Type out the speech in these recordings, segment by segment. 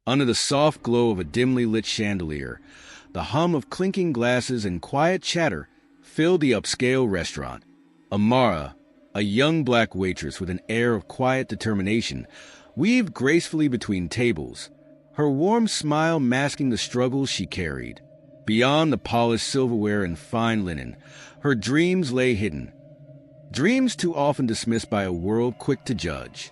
Under the soft glow of a dimly lit chandelier, the hum of clinking glasses and quiet chatter filled the upscale restaurant. Amara, a young black waitress with an air of quiet determination, weaved gracefully between tables, her warm smile masking the struggles she carried. Beyond the polished silverware and fine linen, her dreams lay hidden. Dreams too often dismissed by a world quick to judge.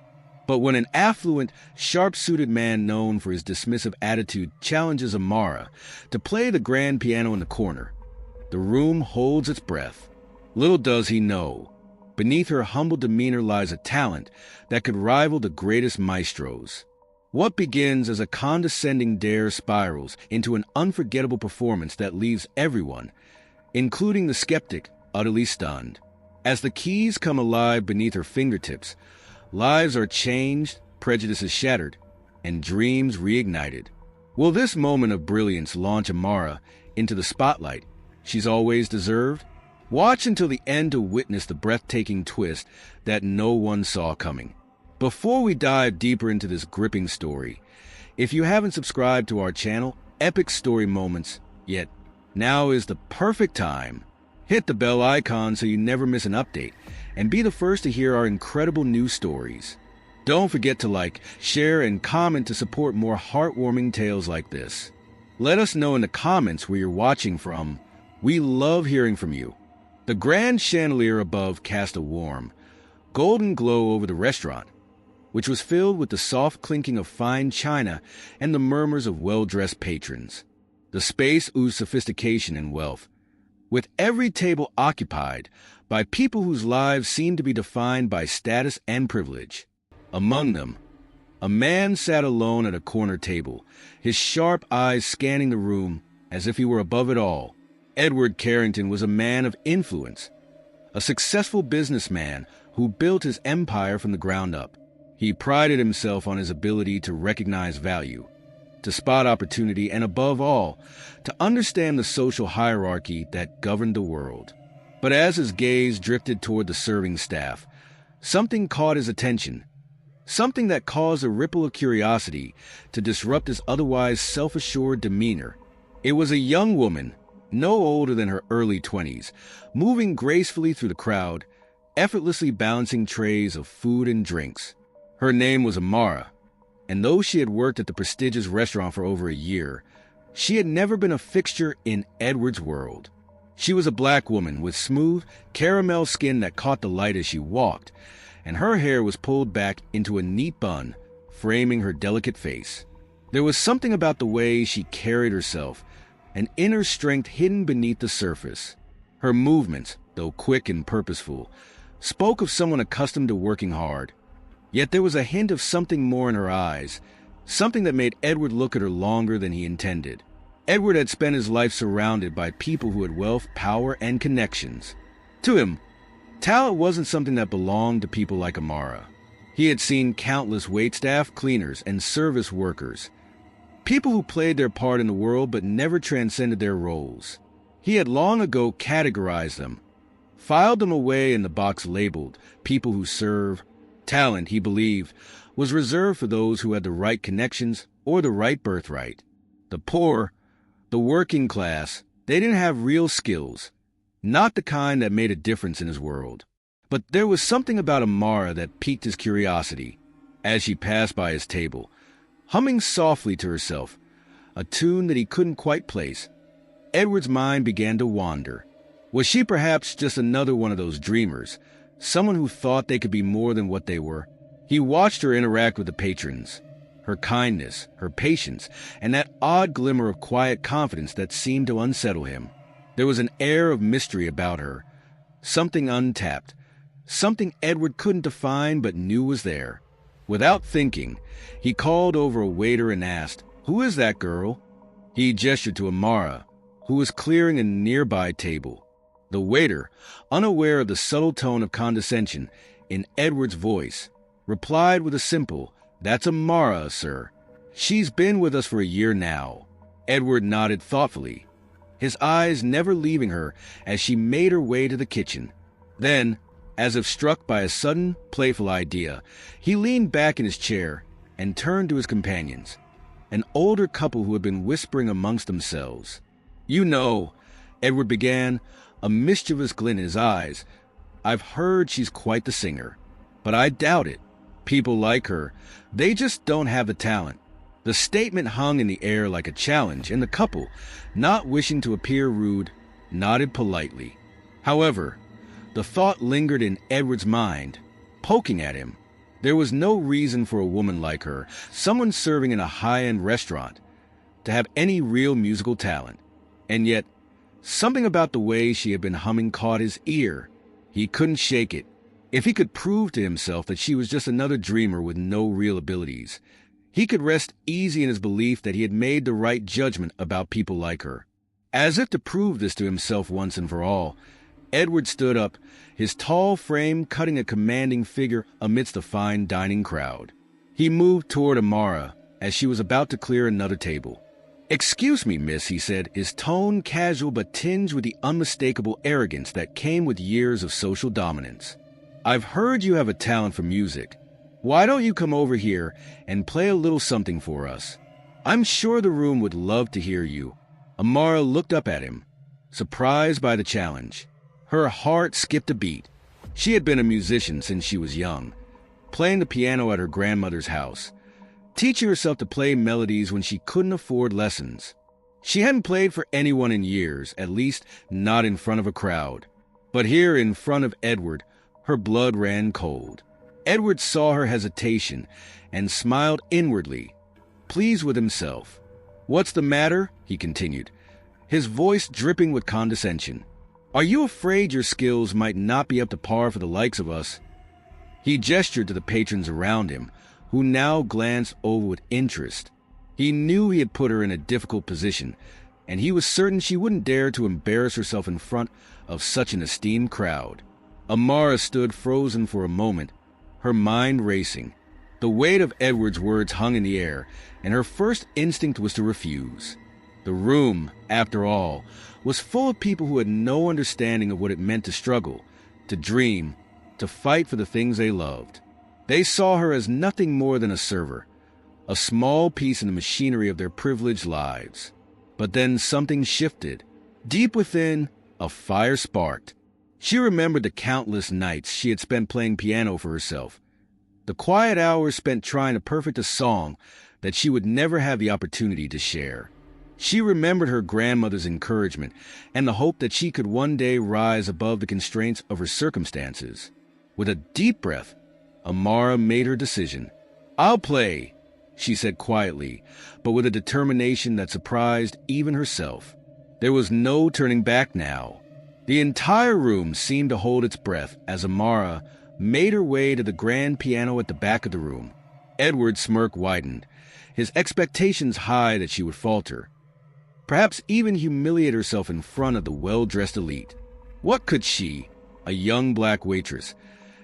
But when an affluent, sharp-suited man known for his dismissive attitude challenges Amara to play the grand piano in the corner, the room holds its breath. Little does he know, beneath her humble demeanor lies a talent that could rival the greatest maestros. What begins as a condescending dare spirals into an unforgettable performance that leaves everyone, including the skeptic, utterly stunned. As the keys come alive beneath her fingertips, lives are changed, prejudices shattered, and dreams reignited. Will this moment of brilliance launch Amara into the spotlight she's always deserved? Watch until the end to witness the breathtaking twist that no one saw coming. Before we dive deeper into this gripping story, if you haven't subscribed to our channel, Epic Story Moments, yet now is the perfect time. Hit the bell icon so you never miss an update, and be the first to hear our incredible new stories. Don't forget to like, share, and comment to support more heartwarming tales like this. Let us know in the comments where you're watching from. We love hearing from you. The grand chandelier above cast a warm, golden glow over the restaurant, which was filled with the soft clinking of fine china and the murmurs of well-dressed patrons. The space oozed sophistication and wealth, with every table occupied by people whose lives seemed to be defined by status and privilege. Among them, a man sat alone at a corner table, his sharp eyes scanning the room as if he were above it all. Edward Carrington was a man of influence, a successful businessman who built his empire from the ground up. He prided himself on his ability to recognize value, to spot opportunity, and above all, to understand the social hierarchy that governed the world. But as his gaze drifted toward the serving staff, something caught his attention, something that caused a ripple of curiosity to disrupt his otherwise self-assured demeanor. It was a young woman, no older than her early 20s, moving gracefully through the crowd, effortlessly balancing trays of food and drinks. Her name was Amara, and though she had worked at the prestigious restaurant for over a year, she had never been a fixture in Edward's world. She was a black woman with smooth, caramel skin that caught the light as she walked, and her hair was pulled back into a neat bun, framing her delicate face. There was something about the way she carried herself, an inner strength hidden beneath the surface. Her movements, though quick and purposeful, spoke of someone accustomed to working hard. Yet there was a hint of something more in her eyes, something that made Edward look at her longer than he intended. Edward had spent his life surrounded by people who had wealth, power, and connections. To him, talent wasn't something that belonged to people like Amara. He had seen countless waitstaff, cleaners, and service workers, people who played their part in the world but never transcended their roles. He had long ago categorized them, filed them away in the box labeled people who serve. Talent, he believed, was reserved for those who had the right connections or the right birthright. The poor, the working class, they didn't have real skills, not the kind that made a difference in his world. But there was something about Amara that piqued his curiosity. As she passed by his table, humming softly to herself, a tune that he couldn't quite place, Edward's mind began to wander. Was she perhaps just another one of those dreamers, someone who thought they could be more than what they were? He watched her interact with the patrons, her kindness, her patience, and that odd glimmer of quiet confidence that seemed to unsettle him. There was an air of mystery about her, something untapped, something Edward couldn't define but knew was there. Without thinking, he called over a waiter and asked, "Who is that girl?" He gestured to Amara, who was clearing a nearby table. The waiter, unaware of the subtle tone of condescension in Edward's voice, replied with a simple, "That's Amara, sir. She's been with us for a year now." Edward nodded thoughtfully, his eyes never leaving her as she made her way to the kitchen. Then, as if struck by a sudden, playful idea, he leaned back in his chair and turned to his companions. an older couple who had been whispering amongst themselves. "You know," Edward began, a mischievous glint in his eyes, "I've heard she's quite the singer, but I doubt it. People like her, they just don't have the talent." The statement hung in the air like a challenge, and the couple, not wishing to appear rude, nodded politely. However, the thought lingered in Edward's mind, poking at him. There was no reason for a woman like her, someone serving in a high-end restaurant, to have any real musical talent. And yet, something about the way she had been humming caught his ear. He couldn't shake it. If he could prove to himself that she was just another dreamer with no real abilities, he could rest easy in his belief that he had made the right judgment about people like her. As if to prove this to himself once and for all, Edward stood up, his tall frame cutting a commanding figure amidst a fine dining crowd. He moved toward Amara as she was about to clear another table. "Excuse me, miss," he said, his tone casual but tinged with the unmistakable arrogance that came with years of social dominance. "I've heard you have a talent for music. Why don't you come over here and play a little something for us? I'm sure the room would love to hear you." Amara looked up at him, surprised by the challenge. Her heart skipped a beat. She had been a musician since she was young, playing the piano at her grandmother's house, teaching herself to play melodies when she couldn't afford lessons. She hadn't played for anyone in years, at least not in front of a crowd. But here in front of Edward, her blood ran cold. Edward saw her hesitation and smiled inwardly, pleased with himself. "What's the matter?" he continued, his voice dripping with condescension. "Are you afraid your skills might not be up to par for the likes of us?" He gestured to the patrons around him, who now glanced over with interest. He knew he had put her in a difficult position, and he was certain she wouldn't dare to embarrass herself in front of such an esteemed crowd. Amara stood frozen for a moment, her mind racing. The weight of Edward's words hung in the air, and her first instinct was to refuse. The room, after all, was full of people who had no understanding of what it meant to struggle, to dream, to fight for the things they loved. They saw her as nothing more than a server, a small piece in the machinery of their privileged lives. But then something shifted. Deep within, a fire sparked. She remembered the countless nights she had spent playing piano for herself, the quiet hours spent trying to perfect a song that she would never have the opportunity to share. She remembered her grandmother's encouragement and the hope that she could one day rise above the constraints of her circumstances. With a deep breath, Amara made her decision. "I'll play," she said quietly, but with a determination that surprised even herself. There was no turning back now. The entire room seemed to hold its breath as Amara made her way to the grand piano at the back of the room. Edward's smirk widened, his expectations high that she would falter, perhaps even humiliate herself in front of the well-dressed elite. What could she, a young black waitress,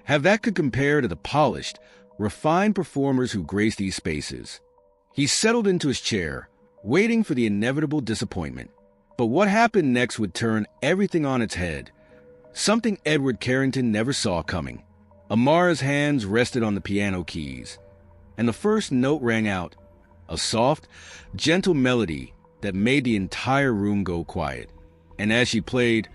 have that could compare to the polished, refined performers who grace these spaces? He settled into his chair, waiting for the inevitable disappointment. But what happened next would turn everything on its head, something Edward Carrington never saw coming. Amara's hands rested on the piano keys, and the first note rang out, a soft, gentle melody that made the entire room go quiet. And as she played,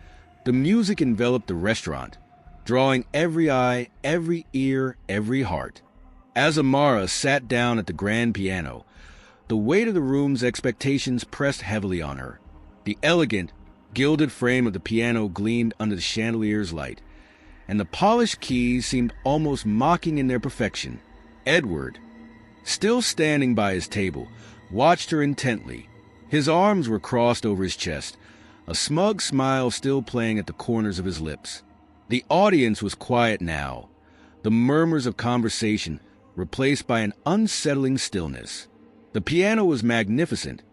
the music enveloped the restaurant, drawing every eye, every ear, every heart. As Amara sat down at the grand piano, the weight of the room's expectations pressed heavily on her. The elegant, gilded frame of the piano gleamed under the chandelier's light, and the polished keys seemed almost mocking in their perfection. Edward, still standing by his table, watched her intently. His arms were crossed over his chest, a smug smile still playing at the corners of his lips. The audience was quiet now, the murmurs of conversation replaced by an unsettling stillness. The piano was magnificent,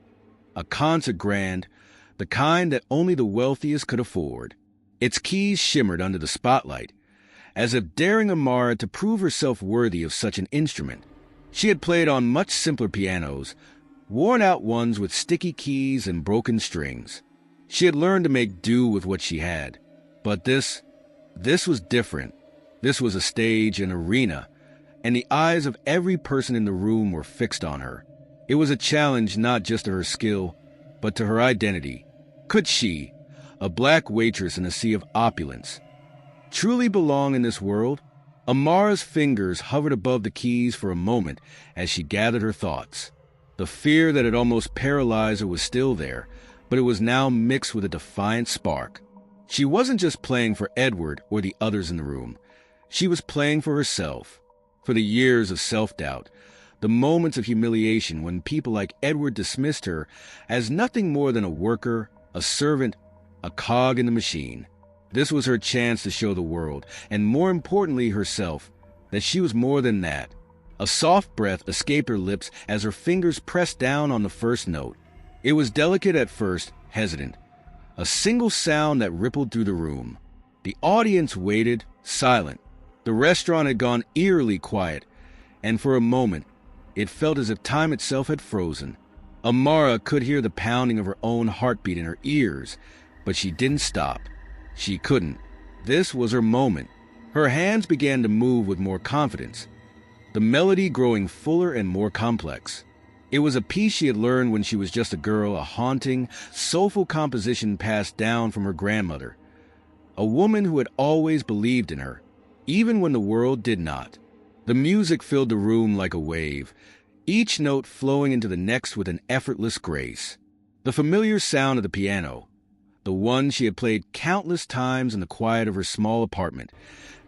a concert grand, the kind that only the wealthiest could afford. Its keys shimmered under the spotlight, as if daring Amara to prove herself worthy of such an instrument. She had played on much simpler pianos, worn-out ones with sticky keys and broken strings. She had learned to make do with what she had. But this was different. This was a stage, an arena, and the eyes of every person in the room were fixed on her. It was a challenge not just to her skill, but to her identity. Could she, a black waitress in a sea of opulence, truly belong in this world? Amara's fingers hovered above the keys for a moment as she gathered her thoughts. The fear that had almost paralyzed her was still there, but it was now mixed with a defiant spark. She wasn't just playing for Edward or the others in the room. She was playing for herself, for the years of self-doubt, the moments of humiliation when people like Edward dismissed her as nothing more than a worker, a servant, a cog in the machine. This was her chance to show the world, and more importantly herself, that she was more than that. A soft breath escaped her lips as her fingers pressed down on the first note. It was delicate at first, hesitant. A single sound that rippled through the room. The audience waited, silent. The restaurant had gone eerily quiet, and for a moment, it felt as if time itself had frozen. Amara could hear the pounding of her own heartbeat in her ears, but she didn't stop. She couldn't. This was her moment. Her hands began to move with more confidence, the melody growing fuller and more complex. It was a piece she had learned when she was just a girl, a haunting, soulful composition passed down from her grandmother, a woman who had always believed in her, even when the world did not. The music filled the room like a wave, each note flowing into the next with an effortless grace. The familiar sound of the piano, the one she had played countless times in the quiet of her small apartment,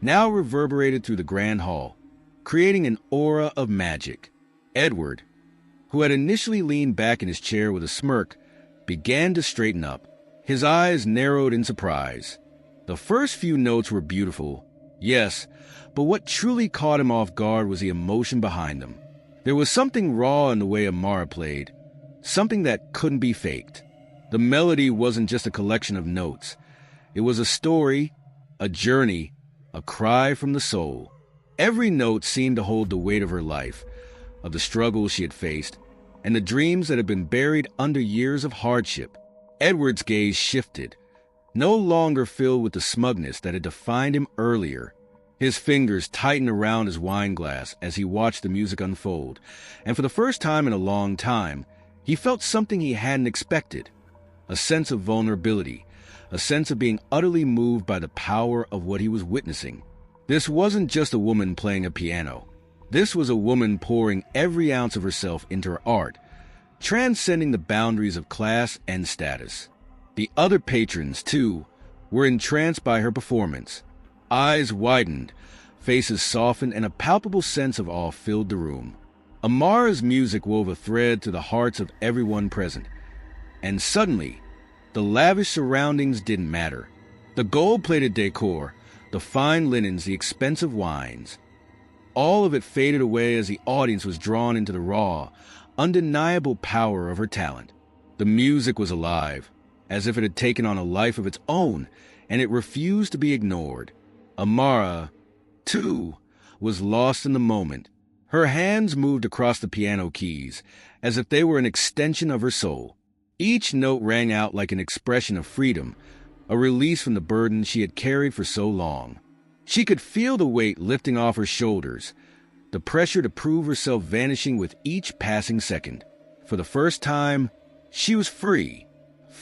now reverberated through the grand hall, creating an aura of magic. Edward, who had initially leaned back in his chair with a smirk, began to straighten up. His eyes narrowed in surprise. The first few notes were beautiful, yes, but what truly caught him off guard was the emotion behind them. There was something raw in the way Amara played, something that couldn't be faked. The melody wasn't just a collection of notes. It was a story, a journey, a cry from the soul. Every note seemed to hold the weight of her life, of the struggles she had faced, and the dreams that had been buried under years of hardship. Edward's gaze shifted, no longer filled with the smugness that had defined him earlier. His fingers tightened around his wine glass as he watched the music unfold, and for the first time in a long time, he felt something he hadn't expected. A sense of vulnerability, a sense of being utterly moved by the power of what he was witnessing. This wasn't just a woman playing a piano. This was a woman pouring every ounce of herself into her art, transcending the boundaries of class and status. The other patrons, too, were entranced by her performance. Eyes widened, faces softened, and a palpable sense of awe filled the room. Amara's music wove a thread through the hearts of everyone present. And suddenly, the lavish surroundings didn't matter. The gold-plated decor, the fine linens, the expensive wines, all of it faded away as the audience was drawn into the raw, undeniable power of her talent. The music was alive, as if it had taken on a life of its own, and it refused to be ignored. Amara, too, was lost in the moment. Her hands moved across the piano keys, as if they were an extension of her soul. Each note rang out like an expression of freedom, a release from the burden she had carried for so long. She could feel the weight lifting off her shoulders, the pressure to prove herself vanishing with each passing second. For the first time, she was free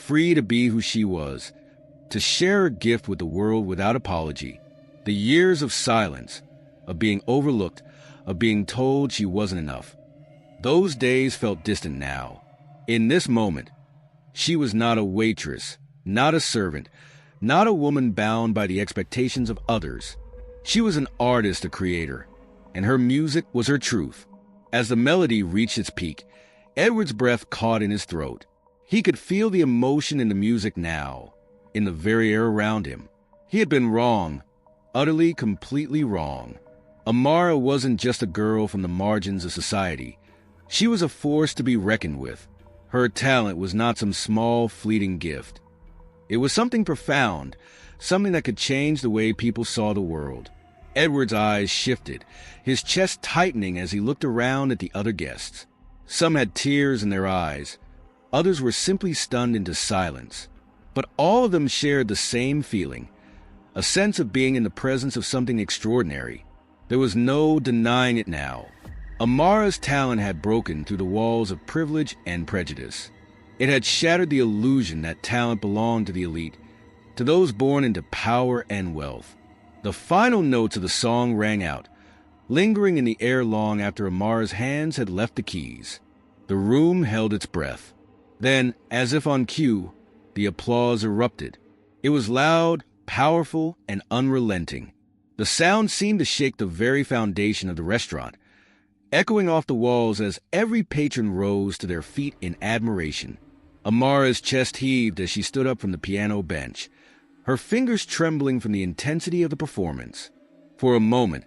to be who she was, to share her gift with the world without apology. The years of silence, of being overlooked, of being told she wasn't enough. Those days felt distant now. In this moment, she was not a waitress, not a servant, not a woman bound by the expectations of others. She was an artist, a creator, and her music was her truth. As the melody reached its peak, Edward's breath caught in his throat. He could feel the emotion in the music now, in the very air around him. He had been wrong, utterly, completely wrong. Amara wasn't just a girl from the margins of society. She was a force to be reckoned with. Her talent was not some small, fleeting gift. It was something profound, something that could change the way people saw the world. Edward's eyes shifted, his chest tightening as he looked around at the other guests. Some had tears in their eyes. Others were simply stunned into silence. But all of them shared the same feeling, a sense of being in the presence of something extraordinary. There was no denying it now. Amara's talent had broken through the walls of privilege and prejudice. It had shattered the illusion that talent belonged to the elite, to those born into power and wealth. The final notes of the song rang out, lingering in the air long after Amara's hands had left the keys. The room held its breath. Then, as if on cue, the applause erupted. It was loud, powerful, and unrelenting. The sound seemed to shake the very foundation of the restaurant, echoing off the walls as every patron rose to their feet in admiration. Amara's chest heaved as she stood up from the piano bench, her fingers trembling from the intensity of the performance. For a moment,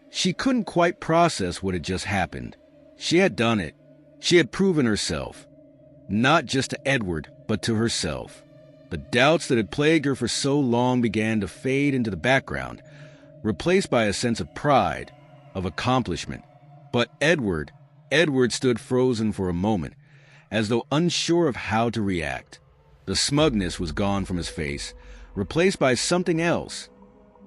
she couldn't quite process what had just happened. She had done it. She had proven herself, not just to Edward, but to herself. The doubts that had plagued her for so long began to fade into the background, replaced by a sense of pride, of accomplishment. But Edward stood frozen for a moment, as though unsure of how to react. The smugness was gone from his face, replaced by something else,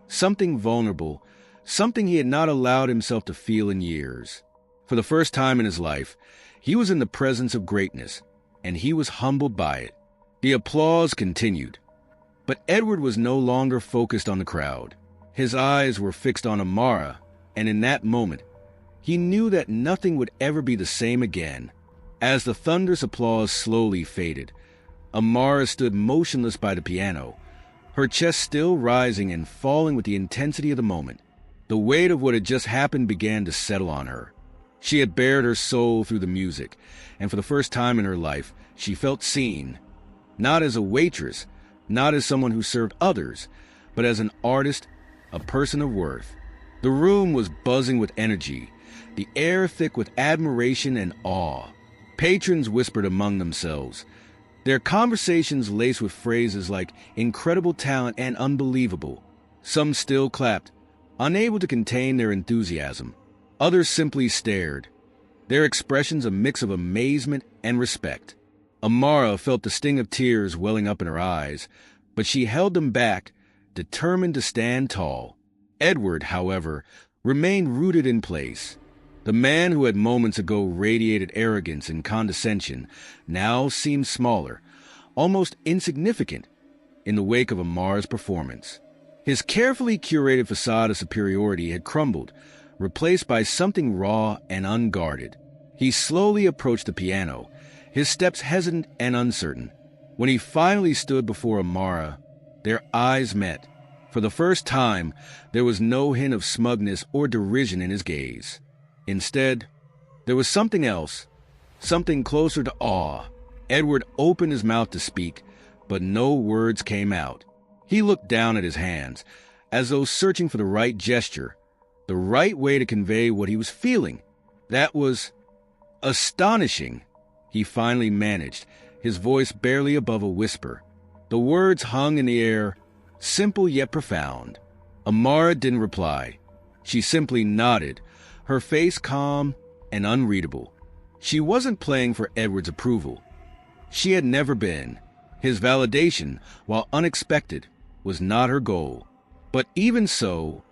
something vulnerable, something he had not allowed himself to feel in years. For the first time in his life, he was in the presence of greatness, and he was humbled by it. The applause continued, but Edward was no longer focused on the crowd. His eyes were fixed on Amara, and in that moment, he knew that nothing would ever be the same again. As the thunderous applause slowly faded, Amara stood motionless by the piano, her chest still rising and falling with the intensity of the moment. The weight of what had just happened began to settle on her. She had bared her soul through the music, and for the first time in her life, she felt seen. Not as a waitress, not as someone who served others, but as an artist, a person of worth. The room was buzzing with energy, the air thick with admiration and awe. Patrons whispered among themselves, their conversations laced with phrases like incredible talent and unbelievable. Some still clapped, unable to contain their enthusiasm. Others simply stared, their expressions a mix of amazement and respect. Amara felt the sting of tears welling up in her eyes, but she held them back, determined to stand tall. Edward, however, remained rooted in place. The man who had moments ago radiated arrogance and condescension now seemed smaller, almost insignificant, in the wake of Amara's performance. His carefully curated facade of superiority had crumbled, replaced by something raw and unguarded. He slowly approached the piano, his steps hesitant and uncertain. When he finally stood before Amara, their eyes met. For the first time, there was no hint of smugness or derision in his gaze. Instead, there was something else, something closer to awe. Edward opened his mouth to speak, but no words came out. He looked down at his hands, as though searching for the right gesture, the right way to convey what he was feeling. That was astonishing, he finally managed, his voice barely above a whisper. The words hung in the air, simple yet profound. Amara didn't reply. She simply nodded, her face calm and unreadable. She wasn't playing for Edward's approval. She had never been. His validation, while unexpected, was not her goal. But even so,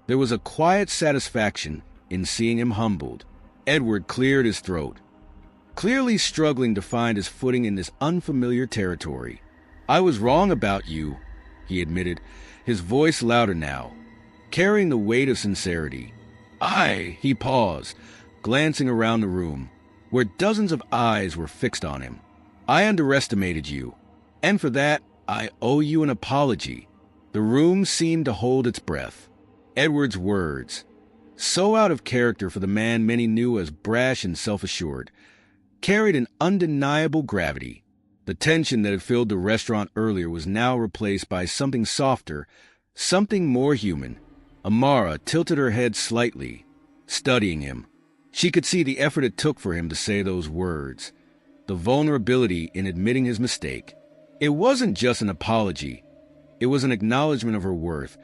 there was a quiet satisfaction in seeing him humbled. Edward cleared his throat, clearly struggling to find his footing in this unfamiliar territory. "I was wrong about you," he admitted, his voice louder now, carrying the weight of sincerity. He paused, glancing around the room, where dozens of eyes were fixed on him. "I underestimated you, and for that, I owe you an apology." The room seemed to hold its breath. Edward's words, so out of character for the man many knew as brash and self-assured, carried an undeniable gravity. The tension that had filled the restaurant earlier was now replaced by something softer, something more human. Amara tilted her head slightly, studying him. She could see the effort it took for him to say those words, the vulnerability in admitting his mistake. It wasn't just an apology. It was an acknowledgement of her worth,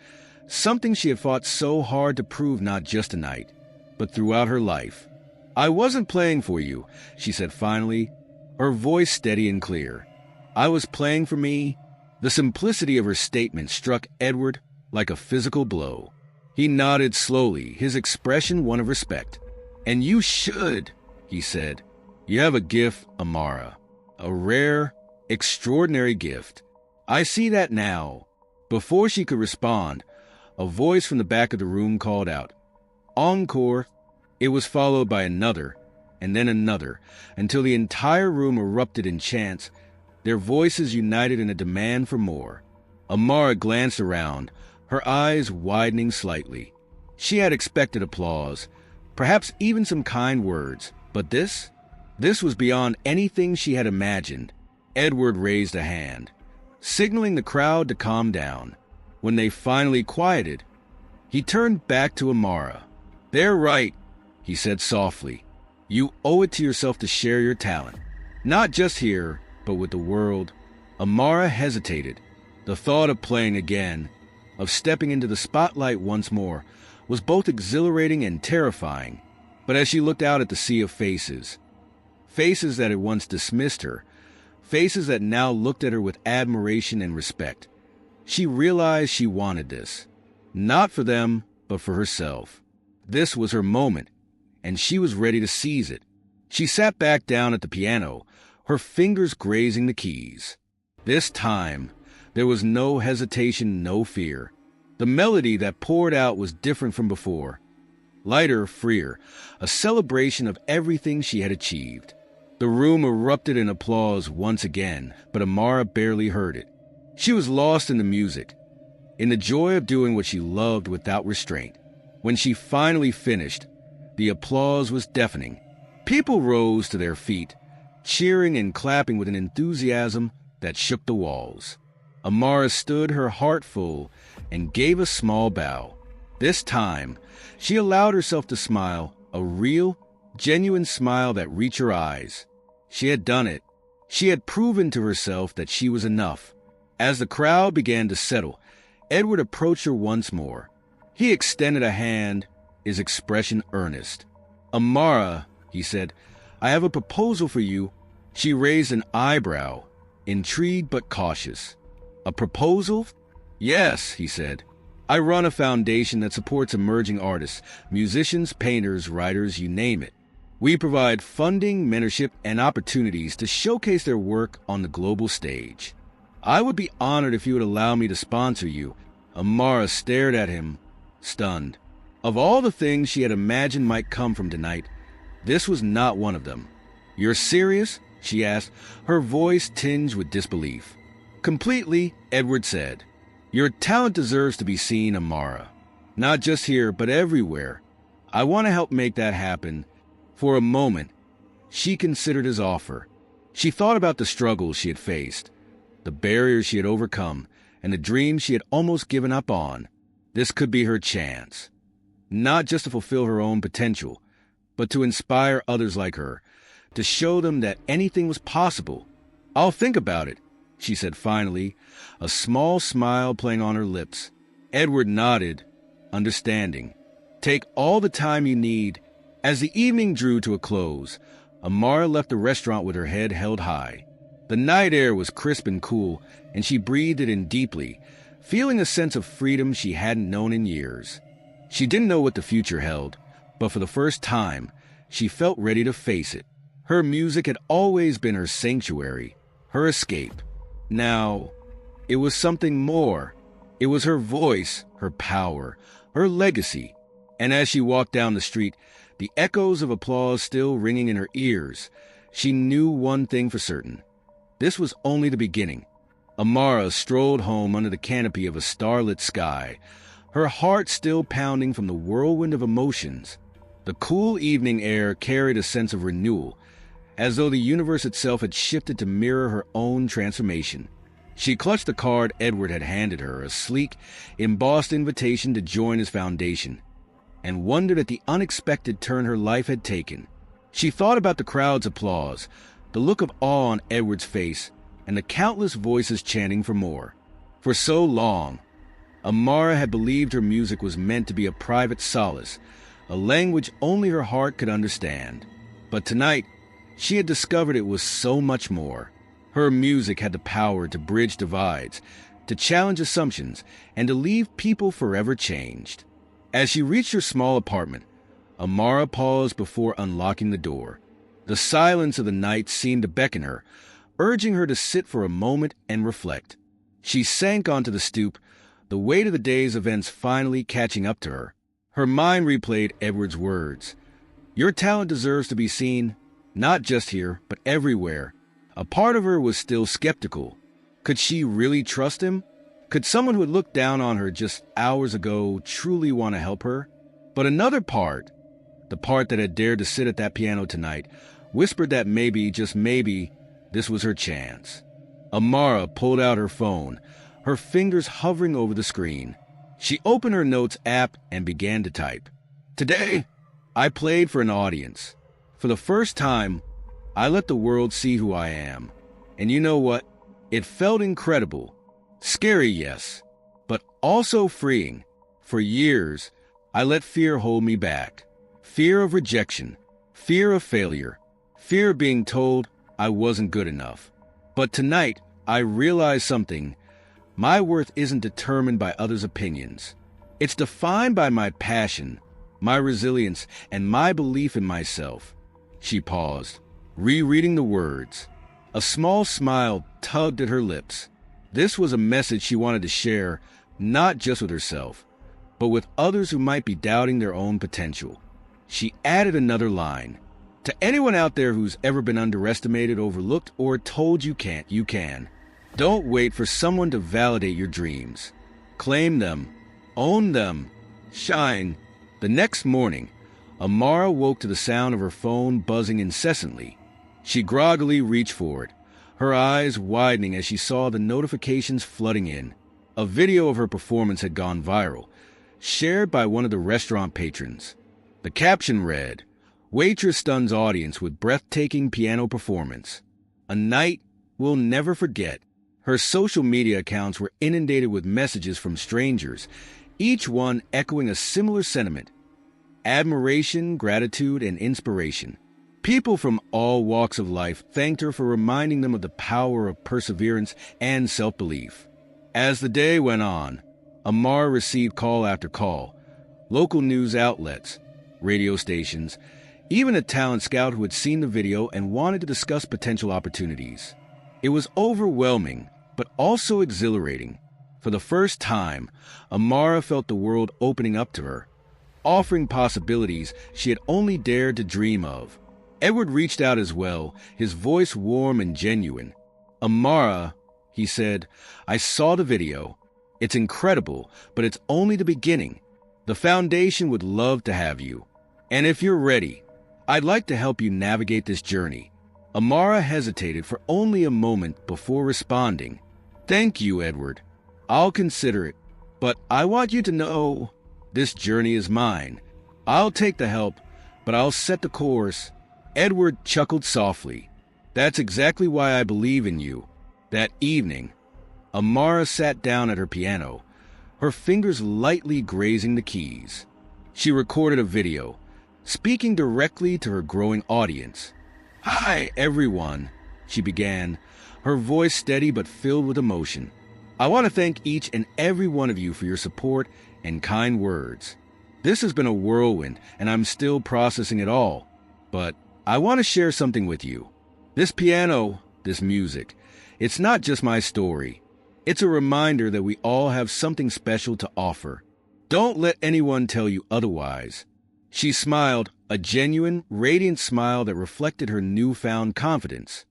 something she had fought so hard to prove not just tonight, but throughout her life. "I wasn't playing for you," she said finally, her voice steady and clear. "I was playing for me." The simplicity of her statement struck Edward like a physical blow. He nodded slowly, his expression one of respect. "And you should," he said. "You have a gift, Amara. A rare, extraordinary gift. I see that now." Before she could respond, a voice from the back of the room called out, "Encore!" It was followed by another, and then another, until the entire room erupted in chants, their voices united in a demand for more. Amara glanced around, her eyes widening slightly. She had expected applause, perhaps even some kind words, but this was beyond anything she had imagined. Edward raised a hand, signaling the crowd to calm down. When they finally quieted, he turned back to Amara. "They're right," he said softly. "You owe it to yourself to share your talent. Not just here, but with the world." Amara hesitated. The thought of playing again, of stepping into the spotlight once more, was both exhilarating and terrifying. But as she looked out at the sea of faces that had once dismissed her, faces that now looked at her with admiration and respect, she realized she wanted this. Not for them, but for herself. This was her moment, and she was ready to seize it. She sat back down at the piano, her fingers grazing the keys. This time, there was no hesitation, no fear. The melody that poured out was different from before. Lighter, freer, a celebration of everything she had achieved. The room erupted in applause once again, but Amara barely heard it. She was lost in the music, in the joy of doing what she loved without restraint. When she finally finished, the applause was deafening. People rose to their feet, cheering and clapping with an enthusiasm that shook the walls. Amara stood, her heart full, and gave a small bow. This time, she allowed herself to smile, a real, genuine smile that reached her eyes. She had done it. She had proven to herself that she was enough. As the crowd began to settle, Edward approached her once more. He extended a hand, his expression earnest. "Amara," he said, "I have a proposal for you." She raised an eyebrow, intrigued but cautious. "A proposal?" "Yes," he said. "I run a foundation that supports emerging artists, musicians, painters, writers, you name it. We provide funding, mentorship, and opportunities to showcase their work on the global stage. I would be honored if you would allow me to sponsor you." Amara stared at him, stunned. Of all the things she had imagined might come from tonight, this was not one of them. "You're serious?" she asked, her voice tinged with disbelief. "Completely," Edward said. "Your talent deserves to be seen, Amara. Not just here, but everywhere. I want to help make that happen." For a moment, she considered his offer. She thought about the struggles she had faced, the barriers she had overcome, and the dreams she had almost given up on. This could be her chance. Not just to fulfill her own potential, but to inspire others like her, to show them that anything was possible. "I'll think about it," she said finally, a small smile playing on her lips. Edward nodded, understanding. "Take all the time you need." As the evening drew to a close, Amara left the restaurant with her head held high. The night air was crisp and cool, and she breathed it in deeply, feeling a sense of freedom she hadn't known in years. She didn't know what the future held, but for the first time, she felt ready to face it. Her music had always been her sanctuary, her escape. Now, it was something more. It was her voice, her power, her legacy. And as she walked down the street, the echoes of applause still ringing in her ears, she knew one thing for certain. This was only the beginning. Amara strolled home under the canopy of a starlit sky, her heart still pounding from the whirlwind of emotions. The cool evening air carried a sense of renewal, as though the universe itself had shifted to mirror her own transformation. She clutched the card Edward had handed her, a sleek, embossed invitation to join his foundation, and wondered at the unexpected turn her life had taken. She thought about the crowd's applause, the look of awe on Edward's face, and the countless voices chanting for more. For so long, Amara had believed her music was meant to be a private solace, a language only her heart could understand. But tonight, she had discovered it was so much more. Her music had the power to bridge divides, to challenge assumptions, and to leave people forever changed. As she reached her small apartment, Amara paused before unlocking the door. The silence of the night seemed to beckon her, urging her to sit for a moment and reflect. She sank onto the stoop, the weight of the day's events finally catching up to her. Her mind replayed Edward's words. Your talent deserves to be seen, not just here, but everywhere. A part of her was still skeptical. Could she really trust him? Could someone who had looked down on her just hours ago truly want to help her? But another part, the part that had dared to sit at that piano tonight, whispered that maybe, just maybe, this was her chance. Amara pulled out her phone, her fingers hovering over the screen. She opened her notes app and began to type. Today, I played for an audience. For the first time, I let the world see who I am. And you know what? It felt incredible. Scary, yes, but also freeing. For years, I let fear hold me back. Fear of rejection, fear of failure, fear of being told I wasn't good enough. But tonight, I realized something. My worth isn't determined by others' opinions. It's defined by my passion, my resilience, and my belief in myself. She paused, rereading the words. A small smile tugged at her lips. This was a message she wanted to share, not just with herself, but with others who might be doubting their own potential. She added another line. To anyone out there who's ever been underestimated, overlooked, or told you can't, you can. Don't wait for someone to validate your dreams. Claim them. Own them. Shine. The next morning, Amara woke to the sound of her phone buzzing incessantly. She groggily reached for it, her eyes widening as she saw the notifications flooding in. A video of her performance had gone viral, shared by one of the restaurant patrons. The caption read, Waitress stuns audience with breathtaking piano performance. A night we'll never forget. Her social media accounts were inundated with messages from strangers, each one echoing a similar sentiment. Admiration, gratitude, and inspiration. People from all walks of life thanked her for reminding them of the power of perseverance and self-belief. As the day went on, Amara received call after call. Local news outlets, radio stations, even a talent scout who had seen the video and wanted to discuss potential opportunities. It was overwhelming, but also exhilarating. For the first time, Amara felt the world opening up to her, offering possibilities she had only dared to dream of. Edward reached out as well, his voice warm and genuine. Amara, he said, I saw the video. It's incredible, but it's only the beginning. The foundation would love to have you. And if you're ready, I'd like to help you navigate this journey. Amara hesitated for only a moment before responding. Thank you, Edward. I'll consider it, but I want you to know this journey is mine. I'll take the help, but I'll set the course. Edward chuckled softly. That's exactly why I believe in you. That evening, Amara sat down at her piano, her fingers lightly grazing the keys. She recorded a video, speaking directly to her growing audience. Hi, everyone, she began, her voice steady but filled with emotion. I want to thank each and every one of you for your support and kind words. This has been a whirlwind, and I'm still processing it all. But I want to share something with you. This piano, this music, it's not just my story. It's a reminder that we all have something special to offer. Don't let anyone tell you otherwise. She smiled, a genuine, radiant smile that reflected her newfound confidence.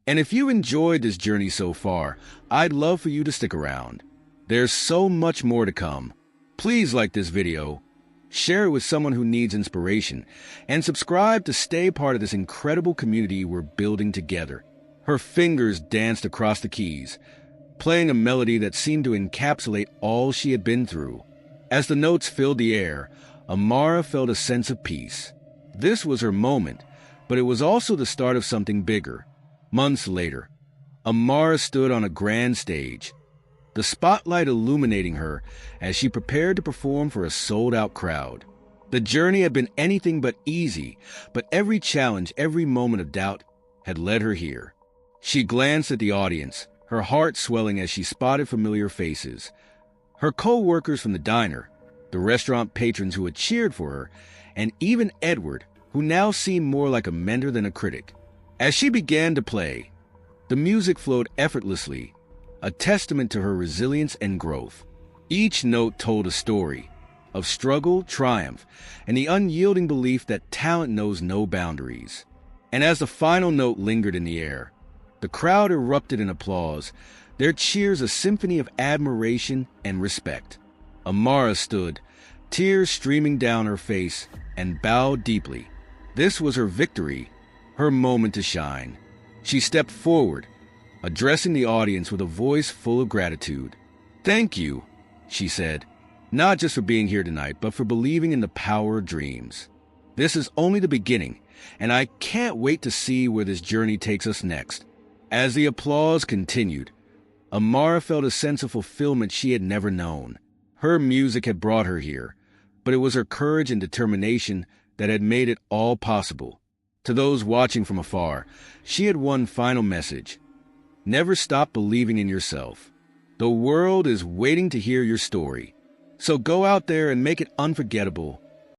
And if you enjoyed this journey so far, I'd love for you to stick around. There's so much more to come. Please like this video, share it with someone who needs inspiration, and subscribe to stay part of this incredible community we're building together. Her fingers danced across the keys, playing a melody that seemed to encapsulate all she had been through. As the notes filled the air, Amara felt a sense of peace. This was her moment, but it was also the start of something bigger. Months later, Amara stood on a grand stage, the spotlight illuminating her as she prepared to perform for a sold-out crowd. The journey had been anything but easy, but every challenge, every moment of doubt had led her here. She glanced at the audience, her heart swelling as she spotted familiar faces. Her co-workers from the diner, the the restaurant patrons who had cheered for her, and even Edward, who now seemed more like a mentor than a critic. As she began to play, the music flowed effortlessly, a testament to her resilience and growth. Each note told a story of struggle, triumph, and the unyielding belief that talent knows no boundaries. And as the final note lingered in the air, the crowd erupted in applause, their cheers a symphony of admiration and respect. Amara stood, tears streaming down her face, and bowed deeply. This was her victory, her moment to shine. She stepped forward, addressing the audience with a voice full of gratitude. "Thank you," she said, "not just for being here tonight, but for believing in the power of dreams. This is only the beginning, and I can't wait to see where this journey takes us next." As the applause continued, Amara felt a sense of fulfillment she had never known. Her music had brought her here, but it was her courage and determination that had made it all possible. To those watching from afar, she had one final message. Never stop believing in yourself. The world is waiting to hear your story. So go out there and make it unforgettable